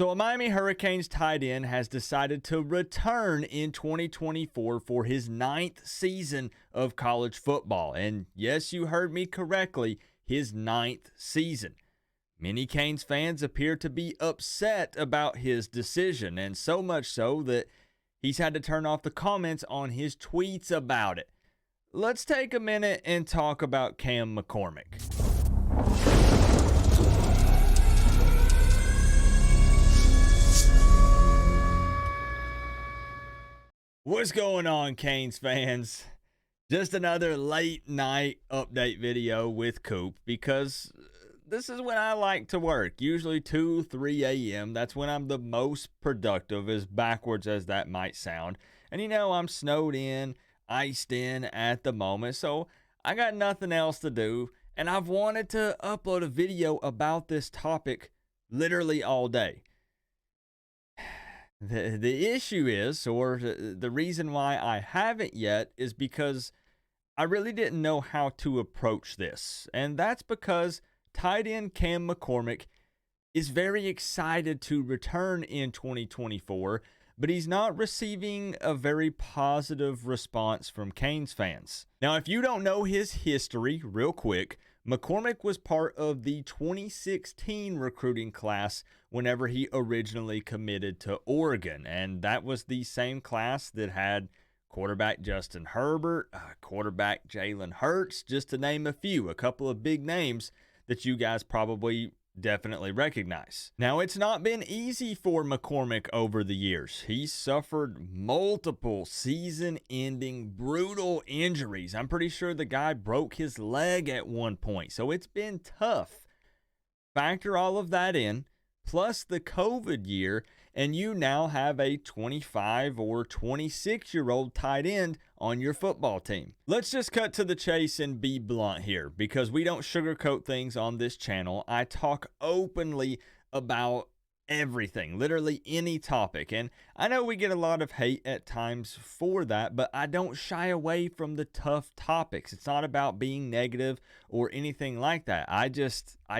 So a Miami Hurricanes tight end has decided to return in 2024 for his 9th season of college football. And yes, you heard me correctly, his 9th season. Many Canes fans appear to be upset about his decision, and so much so that he's had to turn off the comments on his tweets about it. Let's take a minute and talk about Cam McCormick. What's going on, Canes fans? Just another late night update video with Coop, because this is when I like to work, usually 2, 3 a.m. That's when I'm the most productive, as backwards as that might sound. And I'm snowed in, iced in at the moment, so I got nothing else to do. And I've wanted to upload a video about this topic literally all day. The issue is, or the reason why I haven't yet, is because I really didn't know how to approach this. And that's because tight end Cam McCormick is very excited to return in 2024, but he's not receiving a very positive response from Canes fans. Now, if you don't know his history, real quick, McCormick was part of the 2016 recruiting class whenever he originally committed to Oregon. And that was the same class that had quarterback Justin Herbert, quarterback Jalen Hurts, just to name a few, a couple of big names that you guys probably definitely recognize. Now, it's not been easy for McCormick over the years. He's suffered multiple season-ending brutal injuries. I'm pretty sure the guy broke his leg at one point, so it's been tough. Factor all of that in, plus the COVID year, and you now have a 25 or 26-year-old tight end on your football team. Let's just cut to the chase and be blunt here, because we don't sugarcoat things on this channel. I talk openly about everything, literally any topic. And I know we get a lot of hate at times for that, but I don't shy away from the tough topics. It's not about being negative or anything like that. I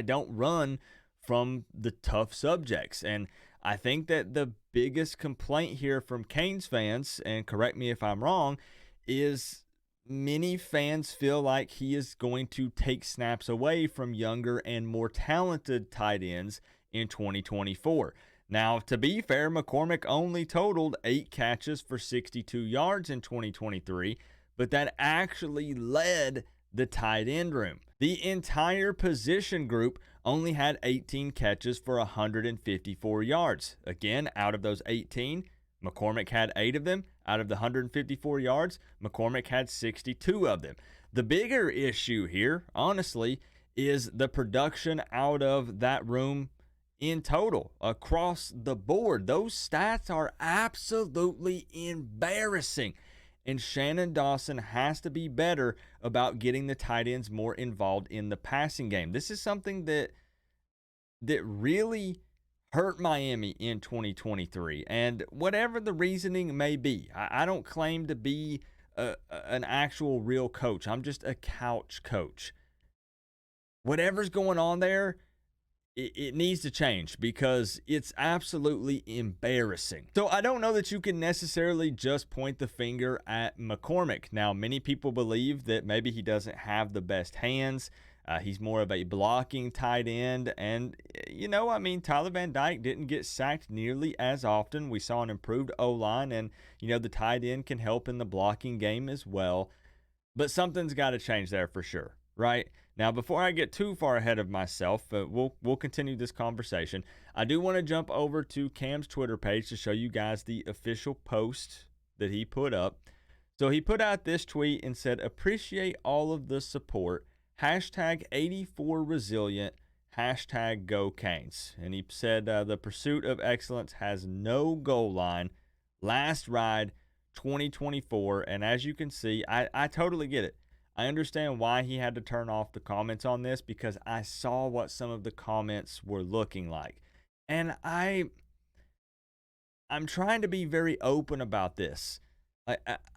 don't run from the tough subjects. And I think that the biggest complaint here from Canes fans, and correct me if I'm wrong, is many fans feel like he is going to take snaps away from younger and more talented tight ends in 2024. Now, to be fair, McCormick only totaled 8 catches for 62 yards in 2023, but that actually led the tight end room. The entire position group only had 18 catches for 154 yards. Again, out of those 18, McCormick had 8 of them. Out of the 154 yards, McCormick had 62 of them. The bigger issue here, honestly, is the production out of that room in total, across the board. Those stats are absolutely embarrassing. And Shannon Dawson has to be better about getting the tight ends more involved in the passing game. This is something that really hurt Miami in 2023. And whatever the reasoning may be, I don't claim to be an actual real coach. I'm just a couch coach. Whatever's going on there, it needs to change, because it's absolutely embarrassing. So I don't know that you can necessarily just point the finger at McCormick. Now, many people believe that maybe he doesn't have the best hands. He's more of a blocking tight end. And, Tyler Van Dyke didn't get sacked nearly as often. We saw an improved O-line, and, the tight end can help in the blocking game as well. But something's got to change there for sure, right? Now, before I get too far ahead of myself, we'll continue this conversation. I do want to jump over to Cam's Twitter page to show you guys the official post that he put up. So he put out this tweet and said, "Appreciate all of the support. Hashtag 84 resilient. Hashtag go Canes." And he said, "The pursuit of excellence has no goal line. Last ride 2024. And as you can see, I totally get it. I understand why he had to turn off the comments on this, because I saw what some of the comments were looking like. And I'm trying to be very open about this.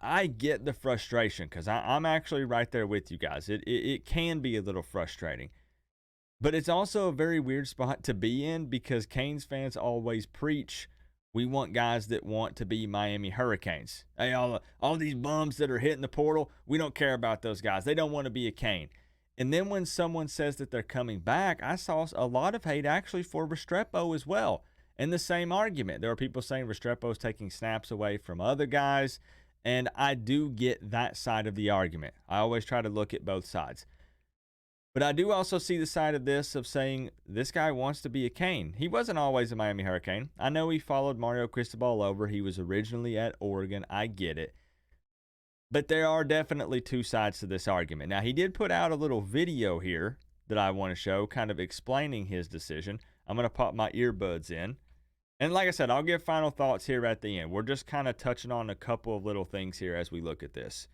I get the frustration, because I'm actually right there with you guys. It can be a little frustrating. But it's also a very weird spot to be in because Canes fans always preach, we want guys that want to be Miami Hurricanes. Hey, all these bums that are hitting the portal, we don't care about those guys. They don't want to be a Cane. And then when someone says that they're coming back, I saw a lot of hate actually for Restrepo as well. And the same argument. There are people saying Restrepo's taking snaps away from other guys. And I do get that side of the argument. I always try to look at both sides. But I do also see the side of this of saying this guy wants to be a Cane. He wasn't always a Miami Hurricane. I know he followed Mario Cristobal over. He was originally at Oregon. I get it. But there are definitely two sides to this argument. Now, he did put out a little video here that I want to show, kind of explaining his decision. I'm going to pop my earbuds in. And like I said, I'll give final thoughts here at the end. We're just kind of touching on a couple of little things here as we look at this.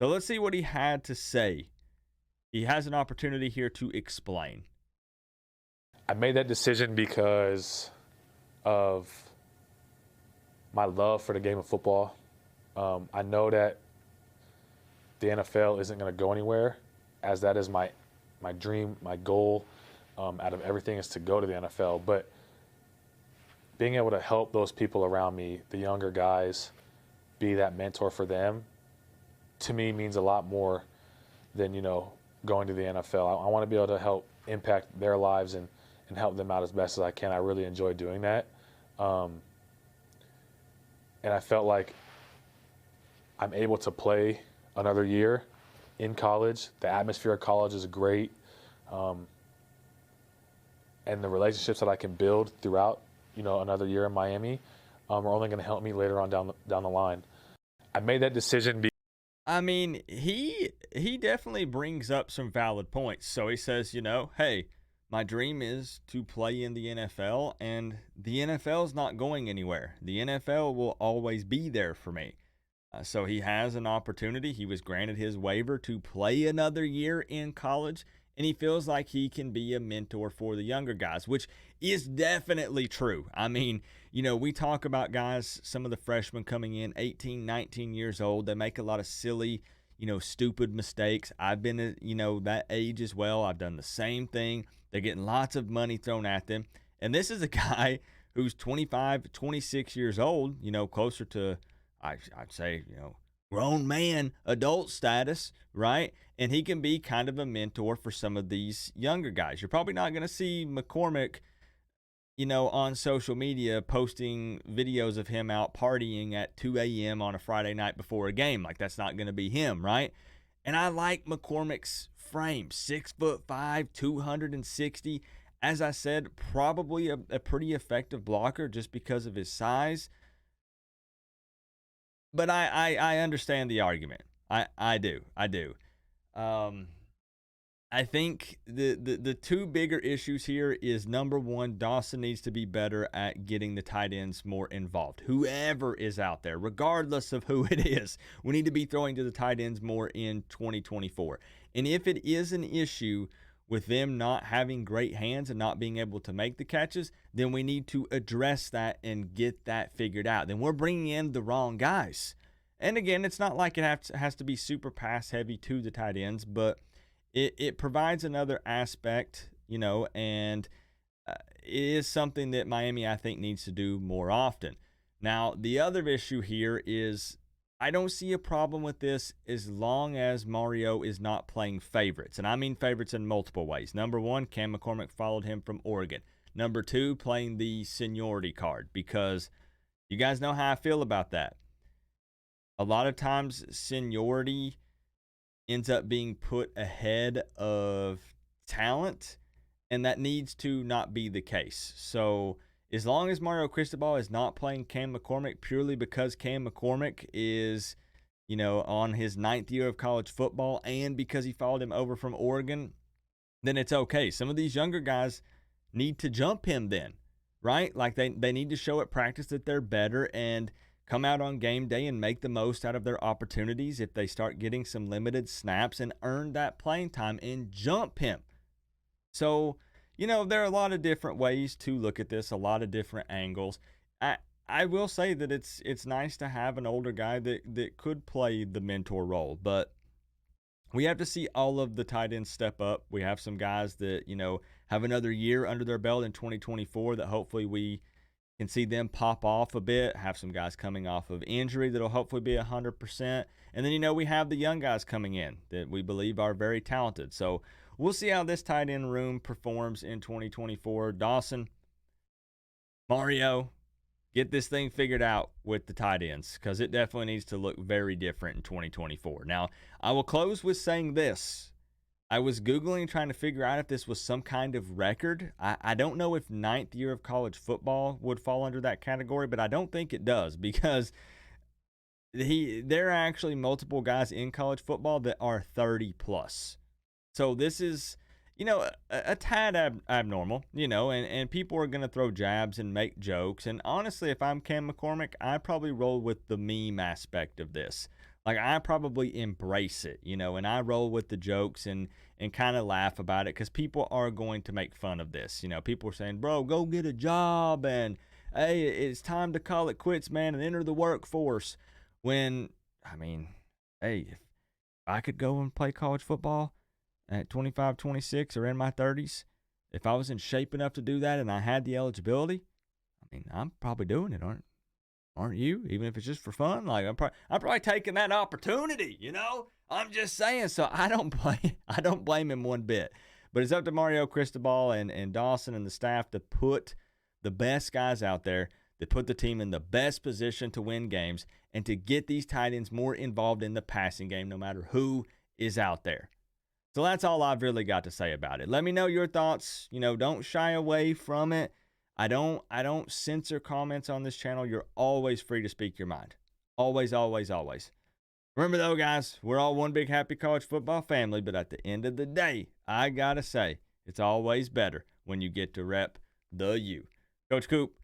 So let's see what he had to say. He has an opportunity here to explain. I made that decision because of my love for the game of football. I know that the NFL isn't going to go anywhere, as that is my dream, my goal out of everything is to go to the NFL. But being able to help those people around me, the younger guys, be that mentor for them, to me means a lot more than, going to the NFL. I want to be able to help impact their lives and help them out as best as I can. I really enjoy doing that. And I felt like I'm able to play another year in college. The atmosphere of college is great. And the relationships that I can build throughout, another year in Miami are only going to help me later on down the line. I made that decision he definitely brings up some valid points. So he says, hey, my dream is to play in the NFL, and the NFL is not going anywhere. The NFL will always be there for me. So he has an opportunity. He was granted his waiver to play another year in college, and he feels like he can be a mentor for the younger guys, which is definitely true. We talk about guys, some of the freshmen coming in, 18, 19 years old. They make a lot of silly, stupid mistakes. I've been that age as well. I've done the same thing. They're getting lots of money thrown at them. And this is a guy who's 25, 26 years old, closer to, I'd say, grown man, adult status, right? And he can be kind of a mentor for some of these younger guys. You're probably not going to see McCormick, on social media posting videos of him out partying at 2 a.m. on a Friday night before a game. Like, that's not going to be him, right? And I like McCormick's frame, 6'5", 260. As I said, probably a pretty effective blocker just because of his size. But I understand the argument. I do. I think the two bigger issues here is, number one, Dawson needs to be better at getting the tight ends more involved. Whoever is out there, regardless of who it is, we need to be throwing to the tight ends more in 2024. And if it is an issue with them not having great hands and not being able to make the catches, then we need to address that and get that figured out. Then we're bringing in the wrong guys. And again, it's not like it has to be super pass heavy to the tight ends, but it provides another aspect, and it is something that Miami, I think, needs to do more often. Now, the other issue here is I don't see a problem with this as long as Mario is not playing favorites. And I mean favorites in multiple ways. Number one, Cam McCormick followed him from Oregon. Number two, playing the seniority card, because you guys know how I feel about that. A lot of times, seniority ends up being put ahead of talent, and that needs to not be the case. So as long as Mario Cristobal is not playing Cam McCormick purely because Cam McCormick is, on his 9th year of college football and because he followed him over from Oregon, then it's okay. Some of these younger guys need to jump him then, right? Like they need to show at practice that they're better and come out on game day and make the most out of their opportunities if they start getting some limited snaps and earn that playing time and jump him. So, there are a lot of different ways to look at this, a lot of different angles. I will say that it's nice to have an older guy that could play the mentor role, but we have to see all of the tight ends step up. We have some guys that, have another year under their belt in 2024 that hopefully we can see them pop off a bit. Have some guys coming off of injury that'll hopefully be 100%. And then, we have the young guys coming in that we believe are very talented. So we'll see how this tight end room performs in 2024. Dawson, Mario, get this thing figured out with the tight ends, because it definitely needs to look very different in 2024. Now, I will close with saying this. I was Googling trying to figure out if this was some kind of record. I don't know if 9th year of college football would fall under that category, but I don't think it does, because there are actually multiple guys in college football that are 30 plus. So this is, a tad abnormal, and people are going to throw jabs and make jokes. And honestly, if I'm Cam McCormick, I probably roll with the meme aspect of this. Like, I probably embrace it, and I roll with the jokes and kind of laugh about it, because people are going to make fun of this. People are saying, bro, go get a job, and hey, it's time to call it quits, man, and enter the workforce. When, hey, if I could go and play college football at 25, 26, or in my 30s, if I was in shape enough to do that and I had the eligibility, I'm probably doing it, aren't you? Even if it's just for fun, like I'm probably taking that opportunity. I'm just saying. So I don't blame him one bit. But it's up to Mario Cristobal and Dawson and the staff to put the best guys out there, that put the team in the best position to win games, and to get these tight ends more involved in the passing game, no matter who is out there. So that's all I've really got to say about it. Let me know your thoughts. Don't shy away from it. I don't censor comments on this channel. You're always free to speak your mind. Always, always, always. Remember though, guys, we're all one big happy college football family, but at the end of the day, I gotta say, it's always better when you get to rep the U. Coach Coop,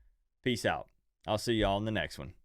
peace out. I'll see y'all in the next one.